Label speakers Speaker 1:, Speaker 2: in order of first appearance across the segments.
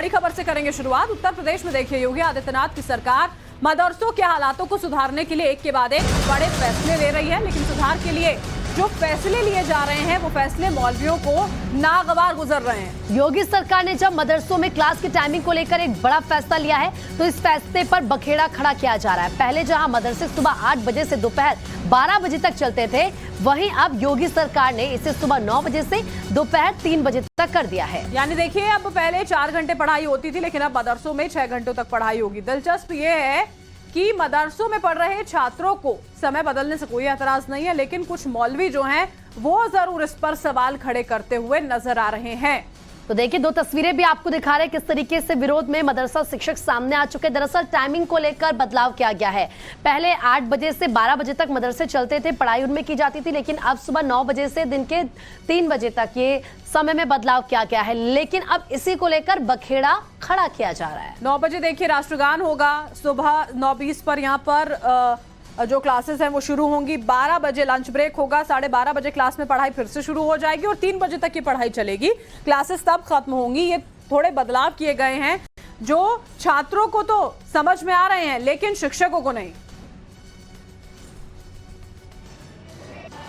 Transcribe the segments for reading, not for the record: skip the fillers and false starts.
Speaker 1: बड़ी खबर से करेंगे शुरुआत। उत्तर प्रदेश में देखिए, योगी आदित्यनाथ की सरकार मदरसों के हालातों को सुधारने के लिए एक के बाद एक बड़े फैसले ले रही है, लेकिन सुधार के लिए जो फैसले लिए जा रहे हैं वो फैसले मौलवियों को नागवार गुजर रहे हैं।
Speaker 2: योगी सरकार ने जब मदरसों में क्लास की टाइमिंग को लेकर एक बड़ा फैसला लिया है तो इस फैसले पर बखेड़ा खड़ा किया जा रहा है। पहले जहां मदरसे सुबह 8 बजे से दोपहर 12 बजे तक चलते थे, वहीं अब योगी सरकार ने इसे सुबह 9 बजे से दोपहर 3 बजे तक कर दिया है।
Speaker 1: यानी देखिए, अब पहले 4 घंटे पढ़ाई होती थी, लेकिन अब मदरसों में 6 घंटों तक पढ़ाई होगी। दिलचस्प ये है कि मदरसों में पढ़ रहे छात्रों को समय बदलने से कोई एतराज नहीं है, लेकिन कुछ मौलवी जो हैं वो जरूर इस पर सवाल खड़े करते हुए नजर आ रहे हैं।
Speaker 2: तो देखिए, 2 तस्वीरें भी आपको दिखा रहे हैं किस तरीके से विरोध में मदरसा शिक्षक सामने आ चुके। दरअसल टाइमिंग को लेकर बदलाव किया गया है। पहले 8 बजे से 12 बजे तक मदरसे चलते थे, पढ़ाई उनमें की जाती थी, लेकिन अब सुबह 9 बजे से दिन के 3 बजे तक ये समय में बदलाव किया गया है। लेकिन अब इसी को लेकर बखेड़ा खड़ा किया जा रहा है।
Speaker 1: 9 बजे देखिए राष्ट्रगान होगा, सुबह 9:20 पर यहाँ पर जो क्लासेस हैं वो शुरू होंगी। 12 बजे लंच ब्रेक होगा, 12:30 बजे क्लास में पढ़ाई फिर से शुरू हो जाएगी और 3 बजे तक की पढ़ाई चलेगी। क्लासेस तब खत्म होंगी। ये थोड़े बदलाव किए गए हैं जो छात्रों को तो समझ में आ रहे हैं, लेकिन शिक्षकों को नहीं।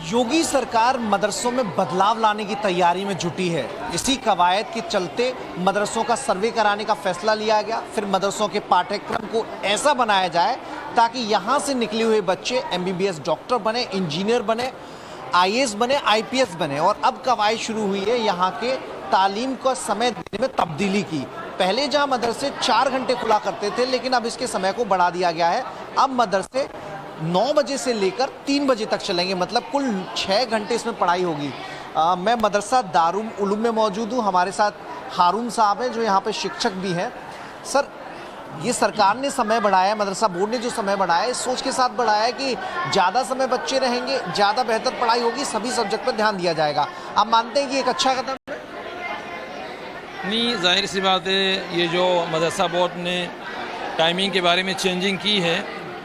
Speaker 3: योगी सरकार मदरसों में बदलाव लाने की तैयारी में जुटी है। इसी कवायद के चलते मदरसों का सर्वे कराने का फैसला लिया गया। फिर मदरसों के पाठ्यक्रम को ऐसा बनाया जाए ताकि यहाँ से निकले हुए बच्चे MBBS डॉक्टर बने, इंजीनियर बने, IAS बने, IPS बने। और अब कवायद शुरू हुई है यहाँ के तालीम का समय देने में तब्दीली की। पहले जहाँ मदरसे 4 घंटे खुला करते थे, लेकिन अब इसके समय को बढ़ा दिया गया है। अब मदरसे 9 बजे से लेकर 3 बजे तक चलेंगे, मतलब कुल 6 घंटे इसमें पढ़ाई होगी। मैं मदरसा दारुल उलूम में मौजूद हूँ। हमारे साथ हारून साहब हैं जो यहाँ पे शिक्षक भी हैं। सर, ये सरकार ने समय बढ़ाया है, मदरसा बोर्ड ने जो समय बढ़ाया है, इस सोच के साथ बढ़ाया है कि ज़्यादा समय बच्चे रहेंगे, ज़्यादा बेहतर पढ़ाई होगी, सभी सब्जेक्ट पर ध्यान दिया जाएगा। आप मानते हैं कि एक अच्छा कदम है?
Speaker 4: नहीं, जाहिर सी बात है, ये जो मदरसा बोर्ड ने टाइमिंग के बारे में चेंजिंग की है,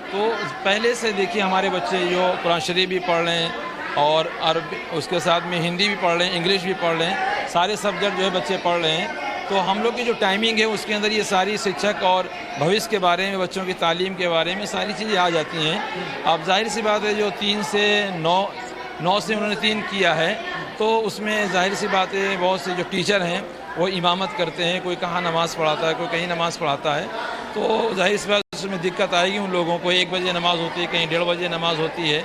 Speaker 4: तो पहले से देखिए हमारे बच्चे जो कुरान शरीफ भी पढ़ रहे हैं और अरबी, उसके साथ में हिंदी भी पढ़ रहे हैं, इंग्लिश भी पढ़ रहे हैं, सारे सब्जेक्ट जो है बच्चे पढ़ रहे हैं। तो हम लोग की जो टाइमिंग है उसके अंदर ये सारी शिक्षक और भविष्य के बारे में, बच्चों की तालीम के बारे में सारी चीज़ें आ जाती हैं। अब जाहिर सी बात है, जो 3 से 9 से उन्होंने 3 किया है, तो उसमें जाहिर सी बात है बहुत से जो टीचर हैं वो इमामत करते हैं, कोई कहाँ नमाज़ पढ़ाता है, कोई कहीं नमाज़ पढ़ाता है। तो जाहिर सी बात उसमें दिक्कत आएगी उन लोगों को। 1 बजे नमाज़ होती है, कहीं 1:30 बजे नमाज़ होती है।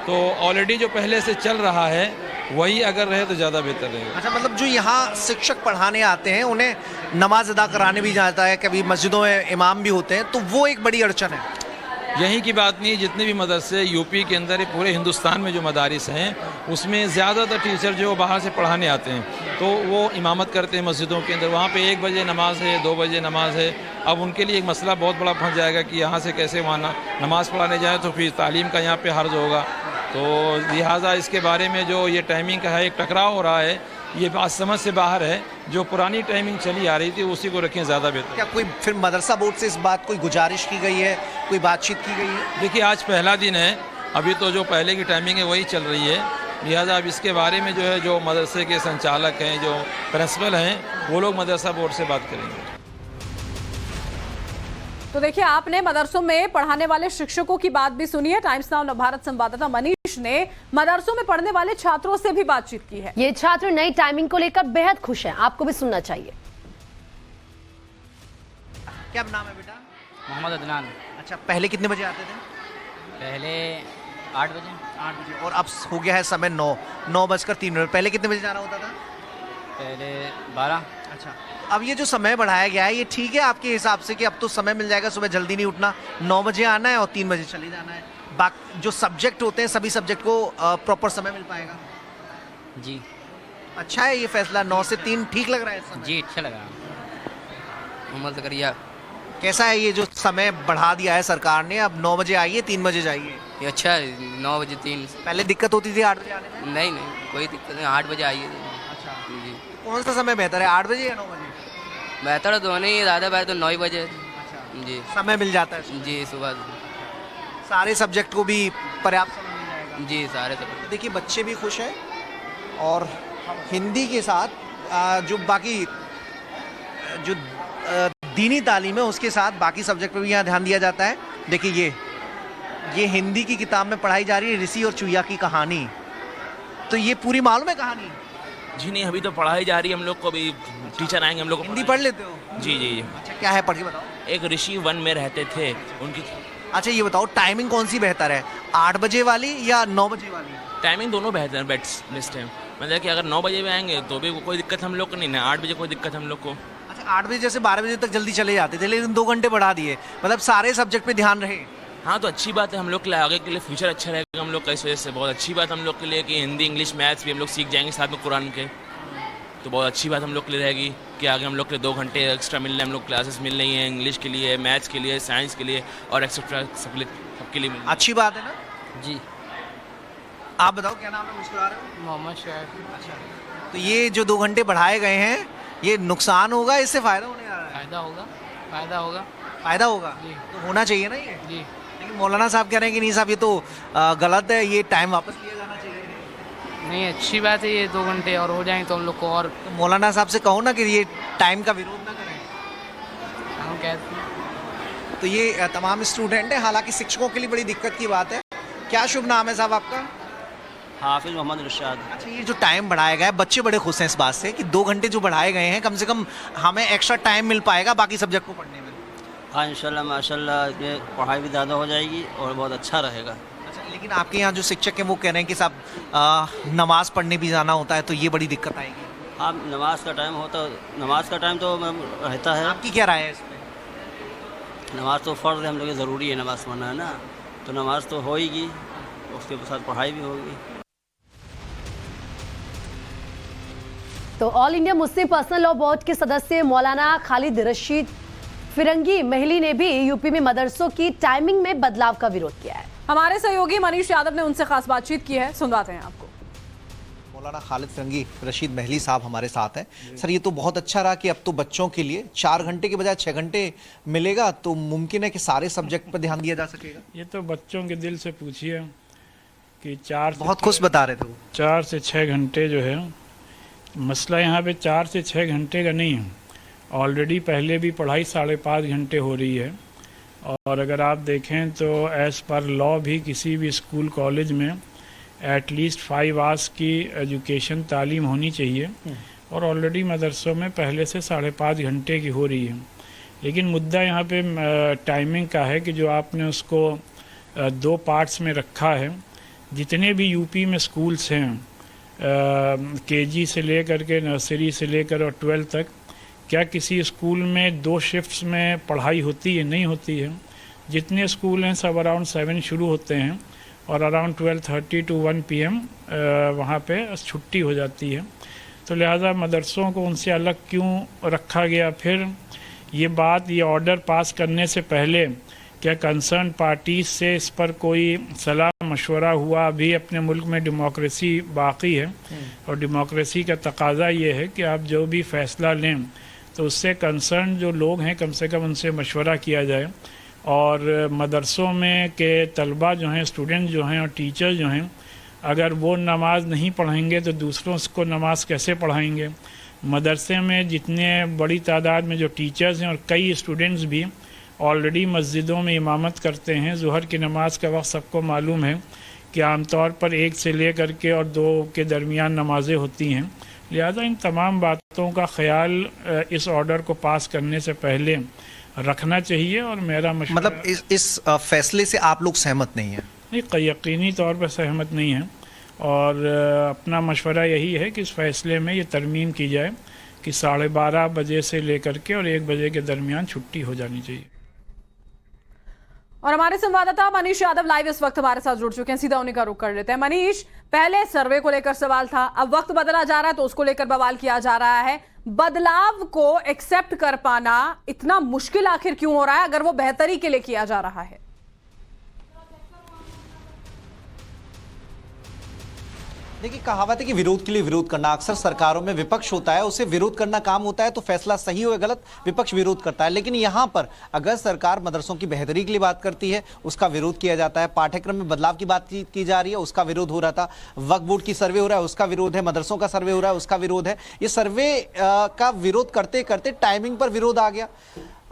Speaker 4: तो ऑलरेडी जो पहले से चल रहा है वही अगर रहे तो ज़्यादा बेहतर रहेगा।
Speaker 3: अच्छा, मतलब जो यहाँ शिक्षक पढ़ाने आते हैं उन्हें नमाज अदा कराने भी जाता है, कभी मस्जिदों में इमाम भी होते हैं, तो वो एक बड़ी अड़चन है।
Speaker 4: यहीं की बात नहीं, जितने भी मदरसे यूपी के अंदर पूरे हिंदुस्तान में जो मदारिस हैं उसमें ज़्यादातर टीचर जो बाहर से पढ़ाने आते हैं, तो वो इमामत करते हैं मस्जिदों के अंदर। वहाँ पे 1 बजे नमाज है, 2 बजे नमाज है। अब उनके लिए एक मसला बहुत बड़ा फंस जाएगा कि यहाँ से कैसे वहाँ नमाज़ पढ़ाने जाए, तो फिर तालीम का यहाँ पे हर्ज होगा। तो लिहाजा इसके बारे में जो ये टाइमिंग का है एक टकराव हो रहा है, ये बात समझ से बाहर है। जो पुरानी टाइमिंग चली आ रही थी उसी को रखें, ज़्यादा बेहतर।
Speaker 3: क्या कोई फिर मदरसा बोर्ड से इस बात कोई गुजारिश की गई है, कोई बातचीत की गई है?
Speaker 4: देखिए, आज पहला दिन है, अभी तो जो पहले की टाइमिंग है वही चल रही है। लिहाजा अब इसके बारे में जो है, जो मदरसे के संचालक हैं, जो प्रिंसिपल हैं, वो लोग मदरसा बोर्ड से बात करेंगे।
Speaker 1: तो देखिए, आपने मदरसों में पढ़ाने वाले शिक्षकों की बात भी सुनी है। टाइम्स नाउ नवभारत संवाददाता मनीष ने मदरसों में पढ़ने वाले छात्रों से भी बातचीत की है।
Speaker 2: ये छात्र नई टाइमिंग को लेकर बेहद खुश हैं, आपको भी सुनना चाहिए।
Speaker 3: क्या नाम है बेटा?
Speaker 5: मोहम्मद अदनान।
Speaker 3: अच्छा, पहले कितने बजे आते थे?
Speaker 5: पहले 8 बजे।
Speaker 3: 8 बजे। और अब हो गया है समय 9:03। पहले कितने बजे जाना होता था?
Speaker 5: पहले 12।
Speaker 3: अच्छा, अब ये जो समय बढ़ाया गया है, ये ठीक है आपके हिसाब से कि अब तो समय मिल जाएगा, सुबह जल्दी नहीं उठना, 9 बजे आना है और 3 बजे चले जाना है, बाकी जो सब्जेक्ट होते हैं सभी सब्जेक्ट को प्रॉपर समय मिल पाएगा?
Speaker 5: जी
Speaker 3: अच्छा है ये फैसला, 9 से 3 ठीक लग रहा है इस समय?
Speaker 5: जी, अच्छा लगा। मोहम्मद ज़करिया।
Speaker 3: कैसा है ये जो समय बढ़ा दिया है सरकार ने, अब 9 बजे आइए, 3 बजे जाइए?
Speaker 5: ये अच्छा है, 9 बजे 3।
Speaker 3: पहले दिक्कत होती थी 8 बजे आने में?
Speaker 5: नहीं, कोई दिक्कत नहीं, 8 बजे आइए।
Speaker 3: अच्छा
Speaker 5: जी,
Speaker 3: कौन सा समय बेहतर है, 8 बजे या 9 बजे?
Speaker 5: बेहतर तो दोनों ही, ज़्यादा बेहतर तो 9 बजे।
Speaker 3: अच्छा,
Speaker 5: जी,
Speaker 3: समय मिल जाता है?
Speaker 5: जी, सुबह।
Speaker 3: सारे सब्जेक्ट को भी पर्याप्त समय मिल जाएगा?
Speaker 5: जी, सारे सब।
Speaker 3: देखिए, बच्चे भी खुश हैं और हिंदी के साथ जो बाकी जो दीनी तालीम है उसके साथ बाकी सब्जेक्ट पे भी यहाँ ध्यान दिया जाता है। देखिए ये हिंदी की किताब में पढ़ाई जा रही है ऋषि और चुईया की कहानी। तो ये पूरी मालूम है कहानी?
Speaker 6: जी नहीं, अभी तो पढ़ाई जा रही है हम लोग को, अभी टीचर आएंगे हम लोग को।
Speaker 3: हिंदी पढ़ लेते हो?
Speaker 6: जी जी जी।
Speaker 3: अच्छा, क्या है, पढ़ के बताओ।
Speaker 6: एक ऋषि वन में रहते थे उनकी।
Speaker 3: अच्छा ये बताओ टाइमिंग कौन सी बेहतर है, 8 बजे वाली या 9 बजे वाली?
Speaker 6: टाइमिंग दोनों बेहतर बेस्ट है, मतलब कि अगर 9 बजे में आएंगे तो भी कोई दिक्कत हम लोग को नहीं है, 8 बजे कोई दिक्कत हम लोग को।
Speaker 3: अच्छा 8 बजे जैसे 12 बजे तक जल्दी चले जाते थे, लेकिन 2 घंटे बढ़ा दिए, मतलब सारे सब्जेक्ट पे ध्यान रहे।
Speaker 6: हाँ तो अच्छी बात है हम लोग के लिए, आगे के लिए फ्यूचर अच्छा रहेगा हम लोग का, इस वजह से बहुत अच्छी बात हम लोग के लिए कि हिंदी इंग्लिश मैथ्स भी हम लोग सीख जाएंगे साथ में कुरान के, तो बहुत अच्छी बात हम लोग के लिए रहेगी कि आगे हम लोग के लिए 2 घंटे एक्स्ट्रा मिल रहे हैं, हम लोग क्लासेस मिल रही हैं इंग्लिश के लिए, मैथ्स के लिए, साइंस के लिए और एक्सेट्रा सबके लिए मिल।
Speaker 3: अच्छी बात है ना?
Speaker 5: जी।
Speaker 3: आप बताओ क्या नाम है, मुस्कुरा रहे हो?
Speaker 5: मोहम्मद शाह।
Speaker 3: अच्छा, तो ये जो 2 घंटे बढ़ाए गए हैं ये नुकसान होगा, इससे फायदा होने जा रहा है?
Speaker 5: फायदा होगा, फायदा होगा।
Speaker 3: फायदा होगा
Speaker 5: जी।
Speaker 3: तो होना चाहिए ना ये।
Speaker 5: जी।
Speaker 3: लेकिन मौलाना साहब कह रहे हैं कि नहीं साहब ये तो गलत है, ये टाइम वापस लिया जाना चाहिए।
Speaker 5: नहीं, अच्छी बात है, ये 2 घंटे और हो जाएंगे तो हम लोग को और
Speaker 3: तो मौलाना साहब से कहो ना कि ये टाइम का विरोध ना करें।
Speaker 5: हम कहते हैं।
Speaker 3: तो ये तमाम स्टूडेंट हैं, हालांकि शिक्षकों के लिए बड़ी दिक्कत की बात है। क्या शुभ नाम है साहब आपका?
Speaker 7: हाफिज मोहम्मद इरशाद।
Speaker 3: अच्छा ये जो टाइम बढ़ाया गया है, बच्चे बड़े खुश हैं इस बात से कि 2 घंटे जो बढ़ाए गए हैं, कम से कम हमें एक्स्ट्रा टाइम मिल पाएगा बाकी सब्जेक्ट को पढ़ने में।
Speaker 7: हाँ इंशाल्लाह माशाल्लाह, ये पढ़ाई भी ज़्यादा हो जाएगी और बहुत अच्छा रहेगा।
Speaker 3: अच्छा लेकिन आपके यहाँ जो शिक्षक हैं वो कह रहे हैं कि साहब नमाज पढ़ने भी जाना होता है, तो ये बड़ी दिक्कत आएगी।
Speaker 7: हाँ नमाज का टाइम होता, नमाज का टाइम तो रहता है।
Speaker 3: आपकी क्या राय है इसमें?
Speaker 7: नमाज तो फ़र्ज़ है, हम लोग की ज़रूरी है नमाज पढ़ना, है ना, तो नमाज तो होएगी, उसके साथ पढ़ाई भी होगी।
Speaker 2: तो all India Muslim personal law board के सदस्य मौलाना खालिद रशीद फिरंगी महली ने भी यूपी में मदरसों की टाइमिंग में बदलाव का विरोध किया है।
Speaker 1: हमारे सहयोगी मनीष यादव ने उनसे खास बातचीत की है, सुनवाते हैं आपको।
Speaker 3: मौलाना खालिद फिरंगी रशीद महली साहब हमारे साथ हैं। सर ये तो बहुत अच्छा रहा कि अब तो बच्चों के लिए 4 घंटे के बजाय 6 घंटे मिलेगा, तो मुमकिन है कि सारे सब्जेक्ट पर ध्यान दिया जा सकेगा।
Speaker 8: ये तो बच्चों के दिल से पूछिए कि 4
Speaker 3: बहुत खुश बता रहे थे वो।
Speaker 8: 4 से 6 घंटे जो है, मसला यहाँ पे 4 से 6 घंटे का नहीं है, ऑलरेडी पहले भी पढ़ाई 5.5 घंटे हो रही है। और अगर आप देखें तो एज़ पर लॉ भी किसी भी स्कूल कॉलेज में एटलीस्ट 5 आवर्स की एजुकेशन तालीम होनी चाहिए, और ऑलरेडी मदरसों में पहले से 5.5 घंटे की हो रही है। लेकिन मुद्दा यहाँ पे टाइमिंग का है कि जो आपने उसको 2 पार्ट्स में रखा है। जितने भी यूपी में स्कूल्स हैं केजी से लेकर के नर्सरी से लेकर और 12 तक, क्या किसी स्कूल में 2 शिफ्ट्स में पढ़ाई होती है? नहीं होती है। जितने स्कूल हैं सब अराउंड 7 शुरू होते हैं और अराउंड 12:30 to 1 PM वहाँ पे छुट्टी हो जाती है। तो लिहाजा मदरसों को उनसे अलग क्यों रखा गया? फिर ये बात, ये ऑर्डर पास करने से पहले क्या कंसर्न पार्टीज से इस पर कोई सलाह मशवरा हुआ? अभी अपने मुल्क में डेमोक्रेसी बाकी है और डेमोक्रेसी का तकाजा ये है कि आप जो भी फैसला लें तो उससे कंसर्न जो लोग हैं कम से कम उनसे मशवरा किया जाए। और मदरसों में के तलबा जो हैं, स्टूडेंट जो हैं और टीचर जो हैं, अगर वो नमाज नहीं पढ़ेंगे तो दूसरों को नमाज कैसे पढ़ाएंगे? मदरसे में जितने बड़ी तादाद में जो टीचर्स हैं और कई स्टूडेंट्स भी ऑलरेडी मस्जिदों में इमामत करते हैं। ज़ुहर की नमाज का वक्त सबको मालूम है कि आमतौर पर 1 से लेकर के और 2 के दरमियान नमाजें होती हैं। लिहाजा इन तमाम बातों का ख्याल इस ऑर्डर को पास करने से पहले रखना चाहिए। और मेरा मशवरा,
Speaker 3: मतलब इस फैसले से आप लोग सहमत नहीं हैं?
Speaker 8: नहीं, यकीनी तौर पर सहमत नहीं है, और अपना मशवरा यही है कि इस फैसले में ये तरमीम की जाए कि 12:30 बजे से लेकर के और 1 बजे के दरमियान छुट्टी हो जानी चाहिए।
Speaker 1: और हमारे संवाददाता मनीष यादव लाइव इस वक्त हमारे साथ जुड़ चुके हैं, सीधा उन्हीं का रुख कर लेते हैं। मनीष, पहले सर्वे को लेकर सवाल था, अब वक्त बदला जा रहा है तो उसको लेकर बवाल किया जा रहा है। बदलाव को एक्सेप्ट कर पाना इतना मुश्किल आखिर क्यों हो रहा है, अगर वो बेहतरी के लिए किया जा रहा है?
Speaker 3: देखिए, कहावत है कि विरोध के लिए विरोध करना। अक्सर सरकारों में विपक्ष होता है, उसे विरोध करना काम होता है, तो फैसला सही हो या गलत विपक्ष विरोध करता है। लेकिन यहाँ पर अगर सरकार मदरसों की बेहतरी के लिए बात करती है, उसका विरोध किया जाता है। पाठ्यक्रम में बदलाव की बात की जा रही है, उसका विरोध हो रहा था। वक्फ बोर्ड की सर्वे हो रहा है, उसका विरोध है। मदरसों का सर्वे हो रहा है, उसका विरोध है। ये सर्वे का विरोध करते करते टाइमिंग पर विरोध आ गया,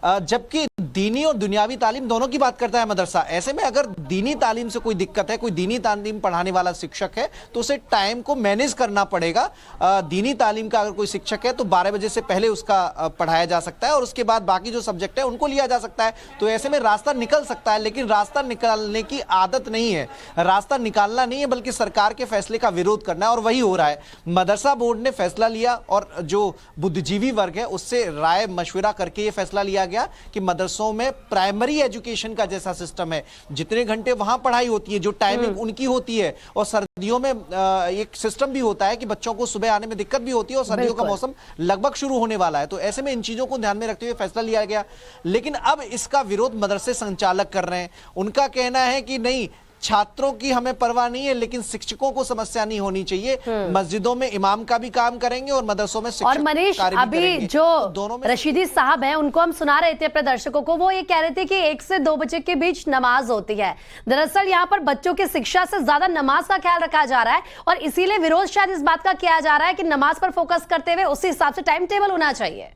Speaker 3: जबकि दीनी और दुनियावी तालीम दोनों की बात करता है मदरसा। ऐसे में अगर दीनी तालीम से कोई दिक्कत है, कोई दीनी तालीम पढ़ाने वाला शिक्षक है, तो उसे टाइम को मैनेज करना पड़ेगा। दीनी तालीम का अगर कोई शिक्षक है तो 12 बजे से पहले उसका पढ़ाया जा सकता है और उसके बाद बाकी जो सब्जेक्ट है उनको लिया जा सकता है। तो ऐसे में रास्ता निकल सकता है, लेकिन रास्ता निकालने की आदत नहीं है। रास्ता निकालना नहीं है, बल्कि सरकार के फैसले का विरोध करना है, और वही हो रहा है। मदरसा बोर्ड ने फैसला लिया और जो बुद्धिजीवी वर्ग है उससे राय मशविरा करके ये फैसला लिया गया कि मदरसों में प्राइमरी एजुकेशन का जैसा सिस्टम है, जितने घंटे वहां पढ़ाई होती है, जो टाइमिंग उनकी होती है, और सर्दियों में एक सिस्टम भी होता है कि बच्चों को सुबह आने में दिक्कत भी होती है, और सर्दियों का मौसम लगभग शुरू होने वाला है। तो ऐसे में इन चीजों को ध्यान में रखते हुए फैसला लिया गया। लेकिन अब इसका विरोध मदरसे संचालक कर रहे हैं। उनका कहना है कि नहीं, छात्रों की हमें परवाह नहीं है, लेकिन शिक्षकों को समस्या नहीं होनी चाहिए। मस्जिदों में इमाम का भी काम करेंगे और मदरसों में शिक्षक
Speaker 2: और मनीष, अभी जो
Speaker 3: दोनों में
Speaker 2: रशीदी साहब हैं उनको हम सुना रहे थे अपने दर्शकों को, वो ये कह रहे थे कि 1 से 2 बजे के बीच नमाज होती है। दरअसल यहाँ पर बच्चों की शिक्षा से ज्यादा नमाज का ख्याल रखा जा रहा है, और इसीलिए विरोध शायद इस बात का किया जा रहा है कि नमाज पर फोकस करते हुए उसी हिसाब से टाइम टेबल होना चाहिए।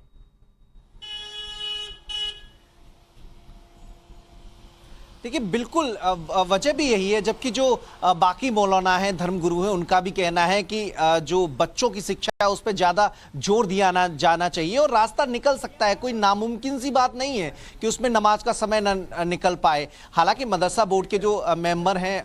Speaker 3: देखिए, बिल्कुल वजह भी यही है। जबकि जो बाकी मौलाना हैं, धर्मगुरु हैं, उनका भी कहना है कि जो बच्चों की शिक्षा है उस पर ज्यादा जोर दिया जाना चाहिए, और रास्ता निकल सकता है। कोई नामुमकिन सी बात नहीं है कि उसमें नमाज का समय न निकल पाए। हालांकि मदरसा बोर्ड के जो मेंबर हैं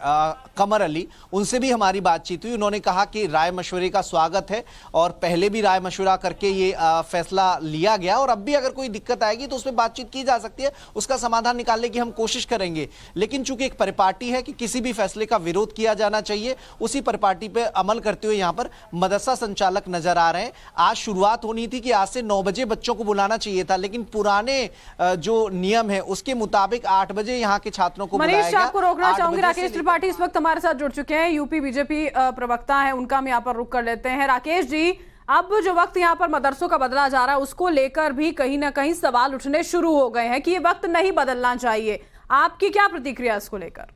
Speaker 3: कमर अली, उनसे भी हमारी बातचीत हुई। उन्होंने कहा कि राय मशवरे का स्वागत है, और पहले भी राय मशवरा करके ये फैसला लिया गया, और अब भी अगर कोई दिक्कत आएगी तो उसमें बातचीत की जा सकती है, उसका समाधान निकालने की हम कोशिश करेंगे। लेकिन चूंकि एक परिपाटी है कि किसी भी फैसले का विरोध किया जाना चाहिए, उसी परिपाटी पे अमल करते हुए यहां पर मदरसा संचालक नजर आ रहे हैं। आज शुरुआत होनी थी कि आज से 9 बजे बच्चों को बुलाना चाहिए था, लेकिन पुराने जो नियम है उसके मुताबिक 8 बजे यहां के छात्रों को बुलाया गया।
Speaker 1: आपको रोकना चाहूंगी, राकेश त्रिपाठी इस वक्त हमारे साथ जुड़ चुके हैं, यूपी बीजेपी प्रवक्ता है, उनका हम यहाँ पर रुक कर लेते हैं। राकेश जी, अब जो वक्त यहाँ पर मदरसों का बदला जा रहा है उसको लेकर भी कहीं ना कहीं सवाल उठने शुरू हो गए हैं कि ये वक्त नहीं बदलना चाहिए। आपकी क्या प्रतिक्रिया इसको लेकर?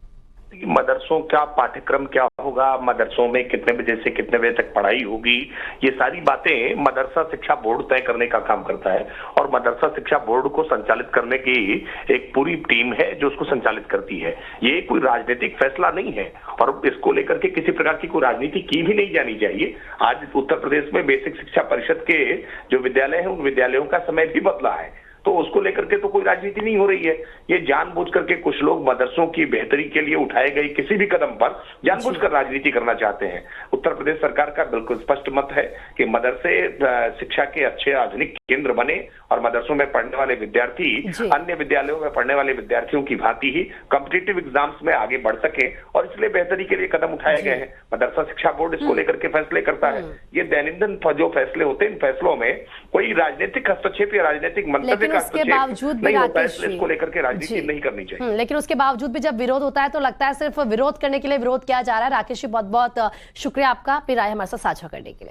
Speaker 9: मदरसों का पाठ्यक्रम क्या होगा, मदरसों में कितने बजे से कितने बजे तक पढ़ाई होगी, ये सारी बातें मदरसा शिक्षा बोर्ड तय करने का काम करता है। और मदरसा शिक्षा बोर्ड को संचालित करने की एक पूरी टीम है जो उसको संचालित करती है। ये कोई राजनीतिक फैसला नहीं है, और इसको लेकर के किसी प्रकार की कोई राजनीति की भी नहीं जानी चाहिए। आज उत्तर प्रदेश में बेसिक शिक्षा परिषद के जो विद्यालय हैं, उन विद्यालयों का समय भी बदला है, तो उसको लेकर के तो कोई राजनीति नहीं हो रही है। ये जानबूझ करके कुछ लोग मदरसों की बेहतरी के लिए उठाए गए किसी भी कदम पर जानबूझकर राजनीति करना चाहते हैं। उत्तर प्रदेश सरकार का बिल्कुल स्पष्ट मत है कि मदरसे शिक्षा के अच्छे आधुनिक केंद्र बने, और मदरसों में पढ़ने वाले विद्यार्थी अन्य विद्यालयों में पढ़ने वाले विद्यार्थियों की भांति ही कॉम्पिटिटिव एग्जाम्स में आगे बढ़ सके, और इसलिए बेहतरी के लिए कदम उठाए गए हैं। मदरसा शिक्षा बोर्ड इसको लेकर के फैसले करता है। ये दैनंदिन जो फैसले होते हैं, इन फैसलों में कोई राजनीतिक हस्तक्षेप या राजनीतिक मंतव्य
Speaker 2: उसके बावजूद भी राकेश जी,
Speaker 9: इसको लेकर के राजनीति नहीं करनी चाहिए।
Speaker 2: लेकिन उसके बावजूद भी जब विरोध होता है तो लगता है सिर्फ विरोध करने के लिए विरोध किया जा रहा है। राकेश जी, बहुत बहुत शुक्रिया आपका अपनी राय हमारे साथ साझा करने के लिए।